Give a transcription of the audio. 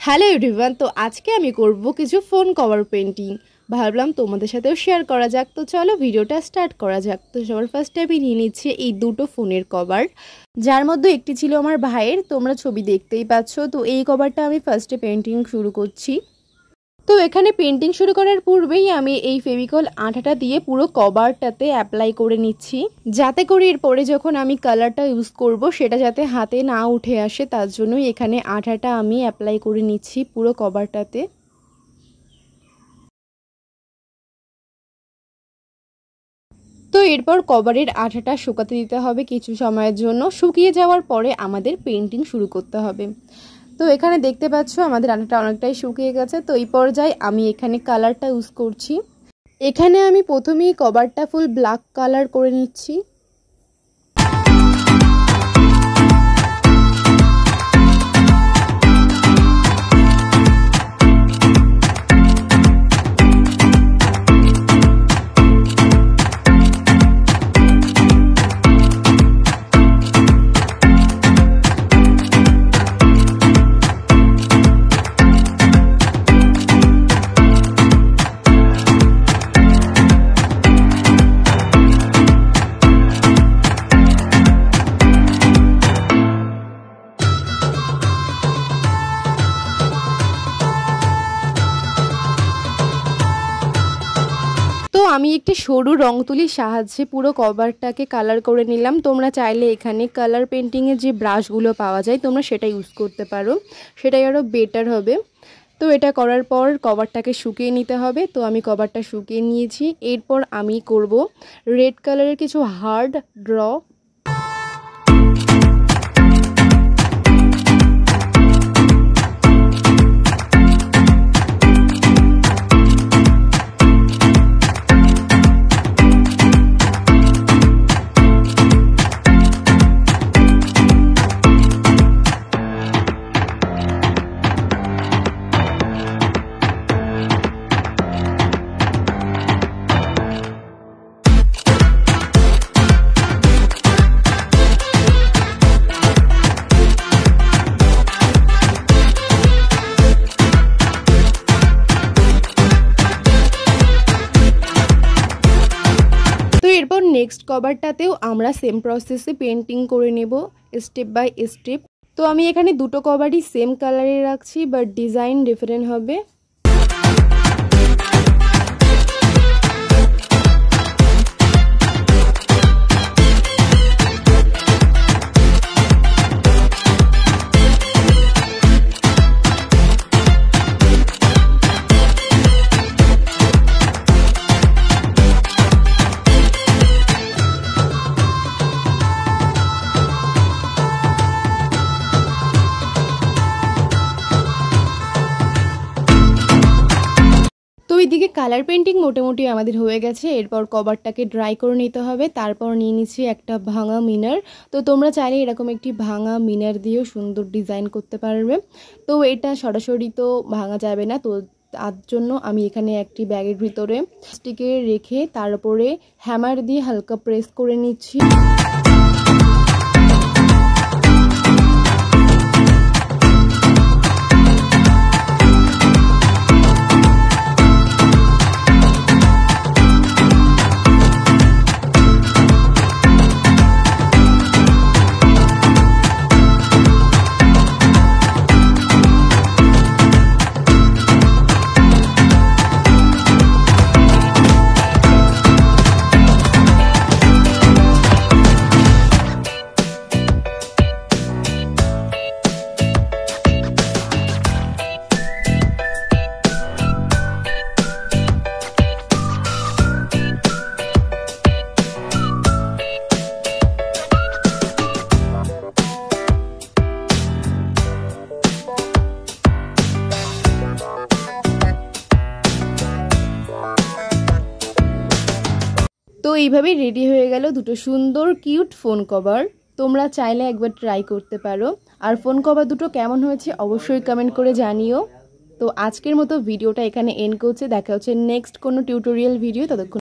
Hello everyone, তো আজকে আমি করব কিছু ফোন কভার পেন্টিং। ভাবলাম তোমাদের সাথেও শেয়ার করা যাক। তো চলো ভিডিওটা স্টার্ট করা যাক। তো সবার ফার্স্টে আমি নিয়ে নিচ্ছি এই দুটো ফোনের কভার, যার মধ্যে একটি ছিল আমার ভাইয়ের, তোমরা ছবি দেখতেই পাচ্ছ। তো এই কভারটা আমি ফার্স্টে পেন্টিং শুরু করছি। তো এখানে পেন্টিং শুরু করার পূর্বেই আমি এই ফেভিকল আঠাটা দিয়ে পুরো কভারটাতে অ্যাপ্লাই করে নিচ্ছি, যাতে করে এরপরে যখন আমি কালারটা ইউজ করব সেটা যাতে হাতে না উঠে আসে, তার জন্যই এখানে আঠাটা আমি অ্যাপ্লাই করে নিচ্ছি পুরো কভারটাতে। তো এরপর কভারের আঠাটা শুকাতে দিতে হবে কিছু সময়ের জন্য। শুকিয়ে যাওয়ার পরে আমাদের পেন্টিং শুরু করতে হবে। তো এখানে দেখতে পাচ্ছ আমাদের আঠাটা অনেকটাই শুকিয়ে গেছে। তো এই পর্যায়ে আমি এখানে কালারটা ইউজ করছি। এখানে আমি প্রথমেই কভারটা ফুল ব্ল্যাক কালার করে নিচ্ছি। তো আমি একটি সরু রং তুলির সাহায্যে পুরো কভারটাকে কালার করে নিলাম। তোমরা চাইলে এখানে কালার পেন্টিংয়ের যে ব্রাশগুলো পাওয়া যায় তোমরা সেটা ইউজ করতে পারো, সেটাই আরও বেটার হবে। তো এটা করার পর কভারটাকে শুকিয়ে নিতে হবে। তো আমি কভারটা শুকিয়ে নিয়েছি। এরপর আমি করব রেড কালারের কিছু হার্ড ড্র। এরপর নেক্সট কভারটাতেও আমরা সেম প্রসেসে পেন্টিং করে নেব স্টেপ বাই স্টেপ। তো আমি এখানে দুটো কভারই সেম কালারে রাখছি, বাট ডিজাইন ডিফারেন্ট হবে। এদিকে কালার পেন্টিং মোটামুটি আমাদের হয়ে গেছে। এরপর কভারটাকে ড্রাই করে নিতে হবে। তারপর নিয়ে নিচ্ছি একটা ভাঙা মিনার। তো তোমরা চাইলে এরকম একটি ভাঙা মিনার দিয়েও সুন্দর ডিজাইন করতে পারবে। তো এটা সরাসরি তো ভাঙা যাবে না, তো তার জন্য আমি এখানে একটি ব্যাগের ভিতরে স্টিকে রেখে তার উপরে হ্যামার দিয়ে হালকা প্রেস করে নিচ্ছি। তো এইভাবে রেডি হয়ে গেল দুটো সুন্দর কিউট ফোন কভার। তোমরা চাইলে একবার ট্রাই করতে পারো। আর ফোন কভার দুটো কেমন হয়েছে অবশ্যই কমেন্ট করে জানিও। তো আজকের মতো ভিডিওটা এখানে এন্ড করছে। দেখা হচ্ছে নেক্সট কোনো টিউটোরিয়াল ভিডিও। ততক্ষণ